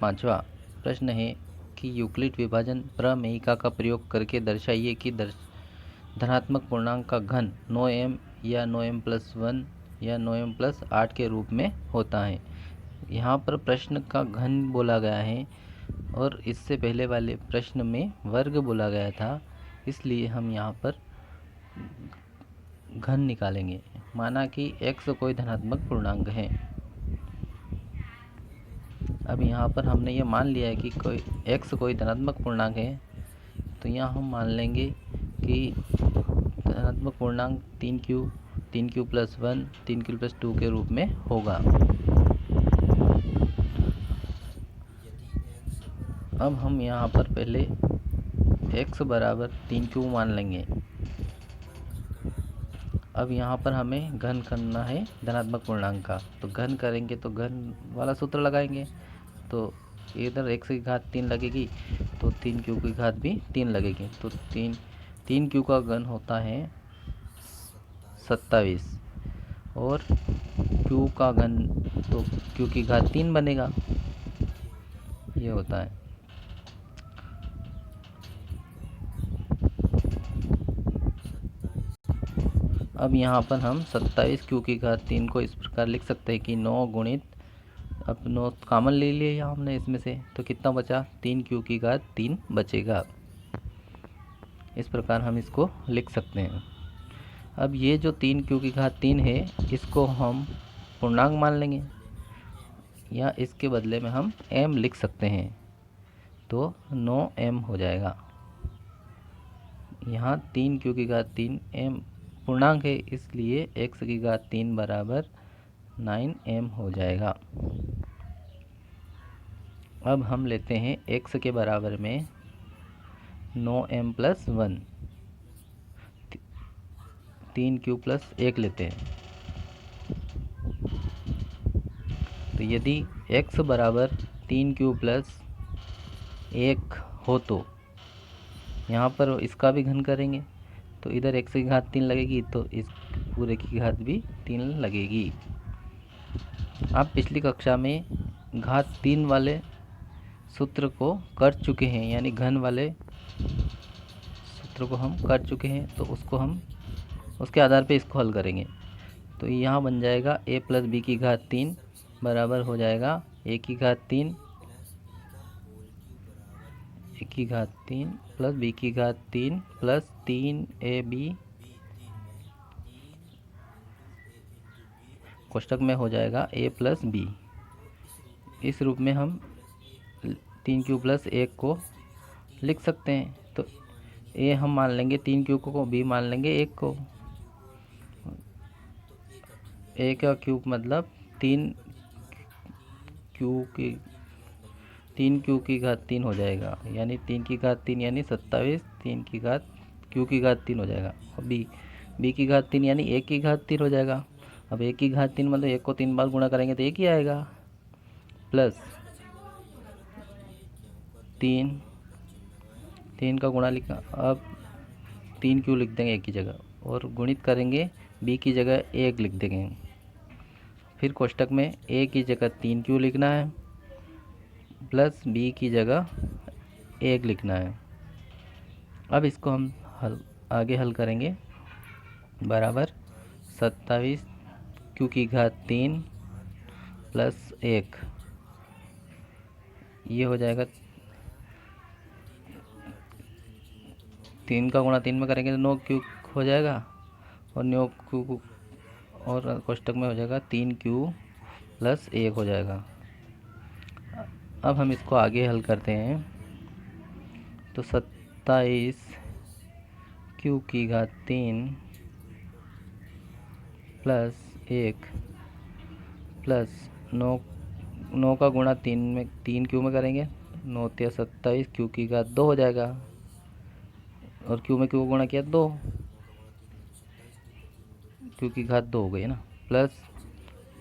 पांचवा प्रश्न है कि यूक्लिड विभाजन प्रमेयिका का प्रयोग करके दर्शाइए कि धनात्मक पूर्णांक का घन 9m या 9m+1 या 9m+8 के रूप में होता है। यहाँ पर प्रश्न का घन बोला गया है और इससे पहले वाले प्रश्न में वर्ग बोला गया था, इसलिए हम यहाँ पर घन निकालेंगे। माना कि x कोई धनात्मक पूर्णांक है। अब यहाँ पर हमने ये मान लिया है कि x कोई धनात्मक पूर्णांक है, तो यहाँ हम मान लेंगे कि धनात्मक पूर्णांक 3q 3q+1 3q+2 के रूप में होगा। अब हम यहाँ पर पहले x बराबर 3q मान लेंगे। अब यहाँ पर हमें घन करना है धनात्मक पूर्णांक का, तो घन करेंगे तो घन वाला सूत्र लगाएंगे, तो इधर x की घात 3 लगेगी तो 3q की घात भी 3 लगेगी, तो 3q का घन होता है 27 और q का घन तो q की घात 3 बनेगा, ये होता है। अब यहाँ पर हम 27 q की घात 3 को इस प्रकार लिख सकते हैं कि 9 गुणित, अब 9 कॉमन ले लिया यहाँ हमने इसमें से, तो कितना बचा 3q की घात 3 बचेगा। इस प्रकार हम इसको लिख सकते हैं। अब ये जो 3q की घात 3 है, इसको हम पूर्णांक मान लेंगे या इसके बदले में हम m लिख सकते हैं, तो 9m हो जाएगा। यहाँ 3q की घात 3 m पूर्णांक है, इसलिए x की घात 3 बराबर 9m हो जाएगा। अब हम लेते हैं x के बराबर में 9m+1, 3q+1 लेते हैं। तो यदि x बराबर 3q+1 हो तो यहाँ पर इसका भी घन करेंगे, तो इधर x की घात 3 लगेगी तो इस पूरे की घात भी 3 लगेगी। आप पिछली कक्षा में घात 3 वाले सूत्र को कर चुके हैं, यानी घन वाले सूत्र को हम कर चुके हैं, तो उसको हम उसके आधार पे इसको हल करेंगे। तो यहाँ बन जाएगा a+b की घात 3 बराबर हो जाएगा a की घात 3 प्लस b की घात 3 प्लस 3ab कोष्टक में हो जाएगा a+b। इस रूप में हम 3q+1 को लिख सकते हैं। तो a हम मान लेंगे 3q को, b मान लेंगे 1 को। a का क्यूब मतलब 3q की घात 3 हो जाएगा, यानी 3 की घात 3 यानी 27, 3 की घात q की घात 3 हो जाएगा, और b की घात 3 यानी 1 की घात 3 हो जाएगा। अब 1 की घात 3 मतलब 1 को 3 बार गुणा करेंगे तो 1 ही आएगा, प्लस 3 का गुणा लिखा, अब 3q लिख देंगे 1 की जगह, और गुणित करेंगे b की जगह 1 लिख देंगे। फिर कोष्टक में a की जगह 3q लिखना है प्लस b की जगह 1 लिखना है। अब इसको हम आगे हल करेंगे, बराबर 27 q की घात 3 प्लस 1, ये हो जाएगा 3 का गुणा 3 में करेंगे तो 9q हो जाएगा, और 9q और कोष्टक में हो जाएगा 3q+1 हो जाएगा। अब हम इसको आगे हल करते हैं, तो 27 q की घात 3 प्लस 1 प्लस 9 का गुणा 3q में करेंगे, 9 × 27 q की घात 2 हो जाएगा, और q में q को गुणा किया 2, q की घात 2 हो गई ना, प्लस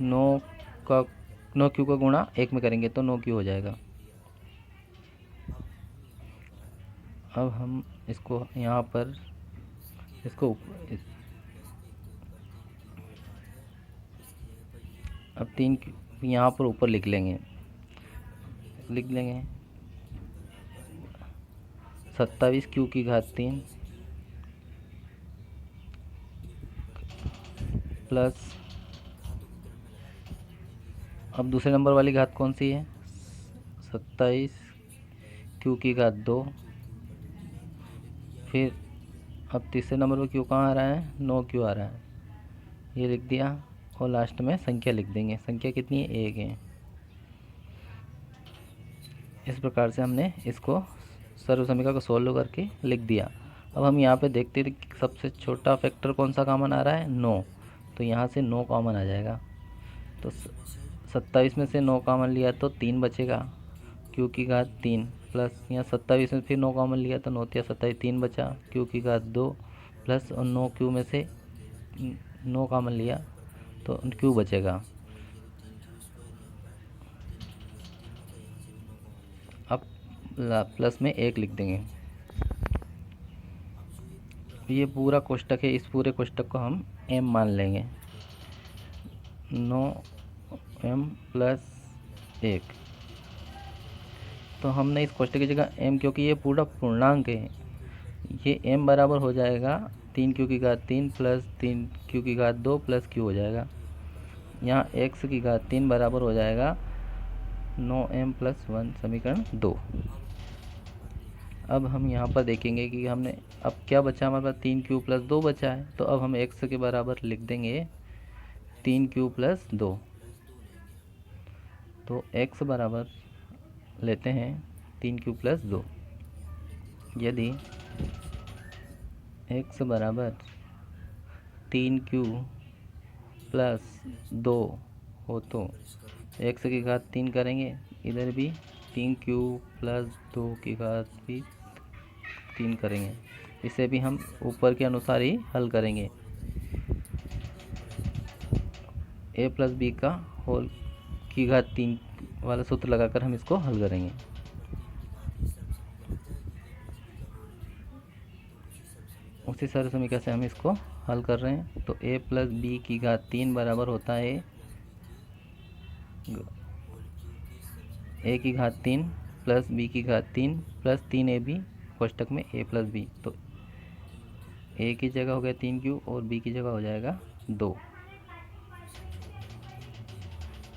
9q का गुणा 1 में करेंगे तो 9q हो जाएगा। अब हम इसको यहाँ पर अब 3 यहाँ पर ऊपर लिख लेंगे, लिख लेंगे 27 क्यू की घात 3 प्लस, अब दूसरे नंबर वाली घात कौन सी है, 27 क्यू की घात 2, फिर अब तीसरे नंबर पर क्यू कहाँ आ रहा है, 9 क्यू आ रहा है, ये लिख दिया और लास्ट में संख्या लिख देंगे। संख्या कितनी है, 1 है। इस प्रकार से हमने इसको सर्व समीकरण को सोल्व करके लिख दिया। अब हम यहाँ पे देखते हैं कि सबसे छोटा फैक्टर कौन सा कॉमन आ रहा है, 9, तो यहाँ से 9 कॉमन आ जाएगा। तो 27 में से 9 कॉमन लिया तो 3 बचेगा, क्यू की घात 3 प्लस यहाँ 27 में फिर 9 कॉमन लिया तो 9 या 27, 3 बचा, क्यू की घात 2 प्लस और 9 क्यू में से 9 कॉमन लिया तो क्यू बचेगा। अब प्लस में 1 लिख देंगे। ये पूरा कोष्टक है, इस पूरे कोष्टक को हम m मान लेंगे, 9m प्लस 1। तो हमने इस कोष्टक की जगह m, क्योंकि ये पूरा पूर्णांक है, ये m बराबर हो जाएगा 3 क्यू की घात 3 प्लस 3 क्यू की घात 2 प्लस क्यू हो जाएगा। यहाँ x की घात 3 बराबर हो जाएगा 9m प्लस 1 समीकरण 2। अब हम यहाँ पर देखेंगे कि हमने अब क्या बचा, हमारे पास 3 क्यू प्लस 2 बचा है, तो अब हम x के बराबर लिख देंगे 3 क्यू प्लस 2। तो x बराबर लेते हैं 3 क्यू प्लस 2। यदि x बराबर 3 क्यू प्लस 2 हो तो x की घात 3 करेंगे, इधर भी 3 क्यू प्लस 2 की घात भी 3 करेंगे। इसे भी हम ऊपर के अनुसार ही हल करेंगे, a प्लस बी का होल की घात 3 वाला सूत्र लगाकर हम इसको हल करेंगे। उसी सारे समीकरण से हम इसको हल कर रहे हैं। तो a प्लस बी की घात 3 बराबर होता है a की घात 3 प्लस b की घात 3 प्लस 3ab कोष्टक में a प्लस बी। तो a की जगह हो गया 3 क्यू और b की जगह हो जाएगा 2।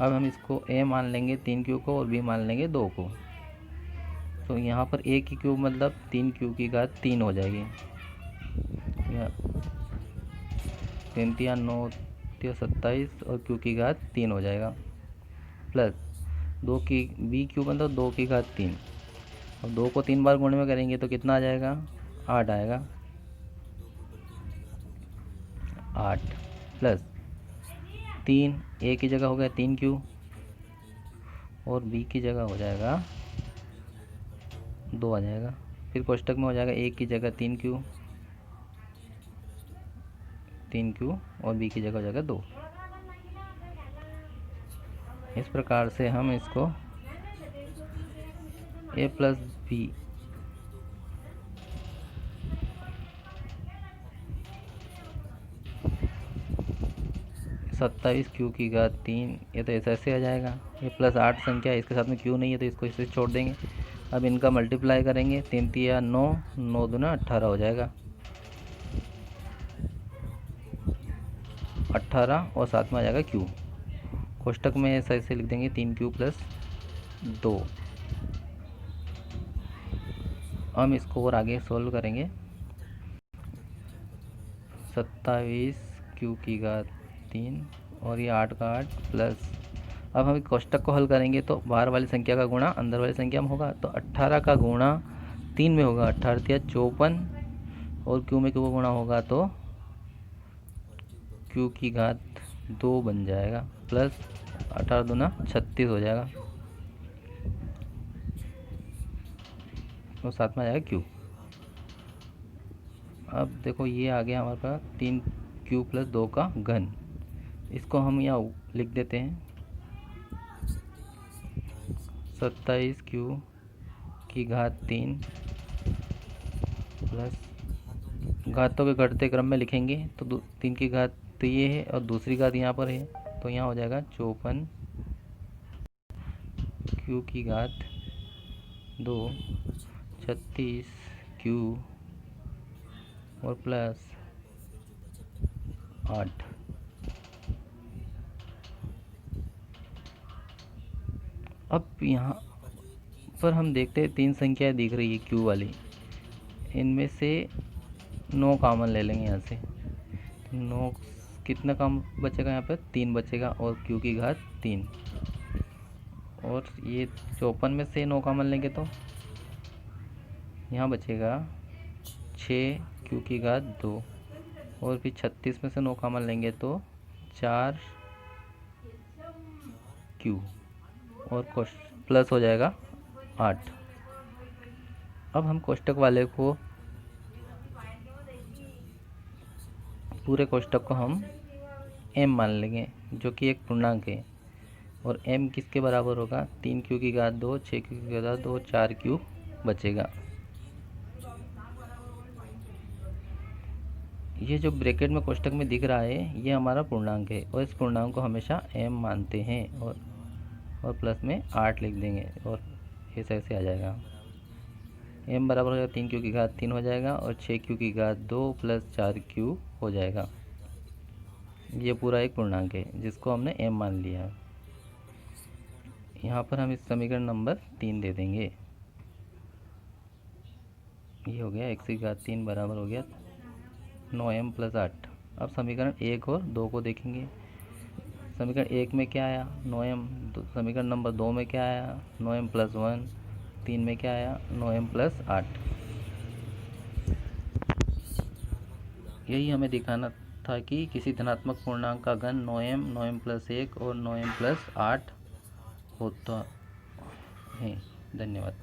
अब हम इसको a मान लेंगे 3 क्यू को और b मान लेंगे 2 को। तो यहाँ पर a की क्यूब मतलब 3 क्यू की घात 3 हो जाएगी, 3 या 9 या 27 और क्यू की घात 3 हो जाएगा, प्लस 2 की b क्यू मतलब 2 की घात 3। अब 2 को 3 बार गुणे में करेंगे तो कितना आ जाएगा, 8 आएगा, 8 प्लस 3 a की जगह हो गया 3 क्यू और b की जगह हो जाएगा 2 आ जाएगा। फिर कोष्टक में हो जाएगा a की जगह 3 क्यू और b की जगह हो जाएगा 2। इस प्रकार से हम इसको a प्लस बी 27 क्यू की घात 3, ये तो ऐसे आ जाएगा। ये प्लस 8 संख्या है, इसके साथ में क्यू नहीं है तो इसको इससे छोड़ देंगे। अब इनका मल्टीप्लाई करेंगे, 3 तिया 9, 9 दूना 18 हो जाएगा, 18 और साथ में आ जाएगा क्यू। कोष्टक में ऐसे ऐसे लिख देंगे 3 क्यू प्लस 2। हम इसको और आगे सोल्व करेंगे, 27 क्यू की घात 3 और ये 8 का 8 प्लस, अब हम कोष्टक को हल करेंगे तो बाहर वाली संख्या का गुणा अंदर वाली संख्या में होगा। तो 18 का गुणा 3 में होगा, 18 या 54 और क्यू में क्यू का गुणा होगा तो क्यू की घात 2 बन जाएगा, प्लस 18 दूना 36 हो जाएगा और साथ में आ जाएगा क्यू। अब देखो ये आ गया हमारे पास 3 क्यू प्लस 2 का घन। इसको हम यहाँ लिख देते हैं 27 क्यू की घात 3 प्लस, घातों के घटते क्रम में लिखेंगे तो 3 की घात तो ये है और दूसरी घात यहाँ पर है, तो यहाँ हो जाएगा 54 क्यू की घात 2 36 क्यू और प्लस 8। अब यहाँ पर हम देखते हैं 3 संख्याएं दिख रही है क्यू वाली, इनमें से 9 कॉमन ले लेंगे यहाँ से। 9 कितना काम बचेगा यहाँ पर? 3 बचेगा और क्यू की घात 3। और ये 54 में से 9 कॉमन लेंगे तो यहाँ बचेगा 6 क्यू की घात 2। और फिर 36 में से 9 कॉमन लेंगे तो 4 क्यू और प्लस हो जाएगा 8। अब हम कोष्टक वाले को, पूरे कोष्टक को हम m मान लेंगे जो कि एक पूर्णांक है। और m किसके बराबर होगा? 3 क्यू की घात 2, 6 क्यू की घात 2, 4 क्यू बचेगा। ये जो ब्रैकेट में कोष्टक में दिख रहा है ये हमारा पूर्णांक है और इस पूर्णांक को हमेशा m मानते हैं और प्लस में 8 लिख देंगे और ऐसे ऐसे आ जाएगा। m बराबर हो जाएगा 3 क्यू की घात 3 हो जाएगा और 6 क्यू की घात 2 प्लस 4 क्यू हो जाएगा। ये पूरा एक पूर्णांक है जिसको हमने m मान लिया है। यहाँ पर हम इस समीकरण नंबर 3 दे देंगे। ये हो गया x की घात 3 बराबर हो गया 9m प्लस 8। अब समीकरण 1 और 2 को देखेंगे। समीकरण 1 में क्या आया? 9m। समीकरण नंबर 2 में क्या आया? 9m plus 1। 3 में क्या आया? 9m plus 8। यही हमें दिखाना था कि किसी धनात्मक पूर्णांक का घन 9m, 9m प्लस 1 और 9m प्लस 8 होता है। धन्यवाद।